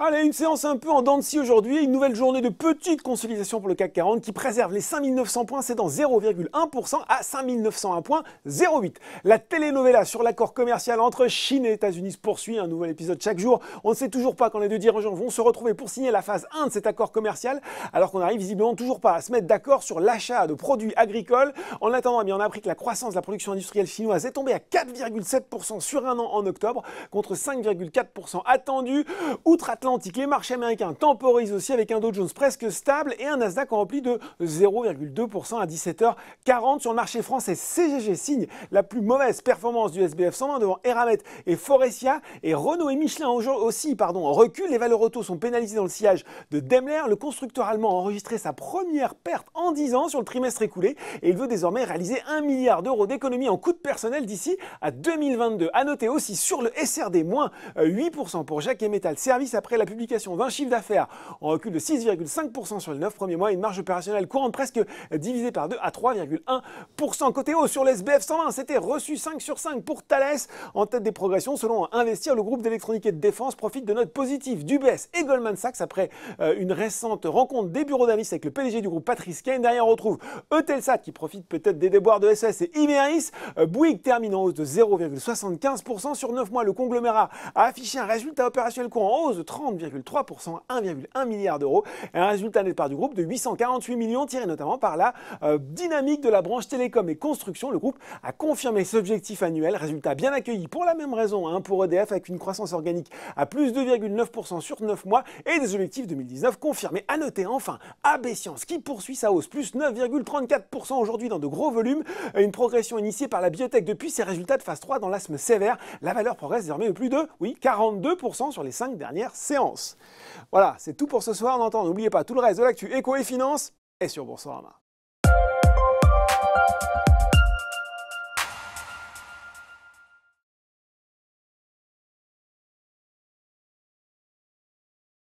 Allez, une séance un peu en dents de scie aujourd'hui, une nouvelle journée de petite consolidation pour le CAC 40 qui préserve les 5900 points, c'est dans 0,1% à 5901,08. La telenovela sur l'accord commercial entre Chine et États-Unis se poursuit, un nouvel épisode chaque jour. On ne sait toujours pas quand les deux dirigeants vont se retrouver pour signer la phase 1 de cet accord commercial, alors qu'on n'arrive visiblement toujours pas à se mettre d'accord sur l'achat de produits agricoles. En attendant, on a appris que la croissance de la production industrielle chinoise est tombée à 4,7% sur un an en octobre, contre 5,4% attendu. Outre-Atlantique, les marchés américains temporisent aussi avec un Dow Jones presque stable et un Nasdaq en repli de 0,2% à 17h40. Sur le marché français, CGG signe la plus mauvaise performance du SBF 120 devant Eramet et Forestia. Et Renault et Michelin aussi reculent. Les valeurs auto sont pénalisées dans le sillage de Daimler. Le constructeur allemand a enregistré sa première perte en 10 ans sur le trimestre écoulé et il veut désormais réaliser 1 milliard d'euros d'économies en coûts de personnel d'ici à 2022. A noter aussi sur le SRD, moins 8% pour Jacquet Metal Service après la publication d'un chiffre d'affaires en recul de 6,5% sur les 9 premiers mois et une marge opérationnelle courante presque divisée par 2 à 3,1%. Côté haut sur le SBF 120, c'était reçu 5 sur 5 pour Thales en tête des progressions. Selon Investir, le groupe d'électronique et de défense profite de notes positives d'UBS et Goldman Sachs après une récente rencontre des bureaux d'analyse avec le PDG du groupe Patrice Caine. Derrière, on retrouve Eutelsat qui profite peut-être des déboires de SES et Imerys. Bouygues termine en hausse de 0,75% sur 9 mois. Le conglomérat a affiché un résultat opérationnel courant en hausse de 30,3% à 1,1 milliard d'euros. Un résultat net part du groupe de 848 millions tiré notamment par la dynamique de la branche télécom et construction. Le groupe a confirmé ses objectifs annuels. Résultat bien accueilli pour la même raison pour EDF avec une croissance organique à plus 2,9% sur 9 mois et des objectifs 2019 confirmés. À noter enfin AB Science qui poursuit sa hausse, plus 9,34% aujourd'hui dans de gros volumes. Une progression initiée par la biotech depuis ses résultats de phase 3 dans l'asthme sévère. La valeur progresse désormais de plus de 42% sur les 5 dernières séances. Voilà, c'est tout pour ce soir. N'oubliez pas tout le reste de l'actu éco et finance est sur Boursorama.